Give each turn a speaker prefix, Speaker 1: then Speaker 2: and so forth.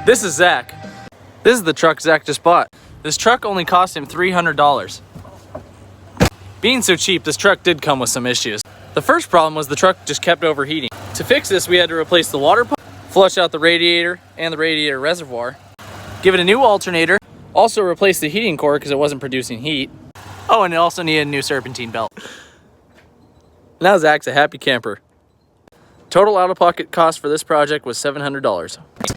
Speaker 1: This is Zach. This is the truck Zach just bought. This truck only cost him $300. Being so cheap, this truck did come with some issues. The first problem was the truck just kept overheating. To fix this, we had to replace the water pump, flush out the radiator and the radiator reservoir, give it a new alternator, also replace the heating core because it wasn't producing heat. Oh, and it also needed a new serpentine belt. Now Zach's a happy camper. Total out-of-pocket cost for this project was $700.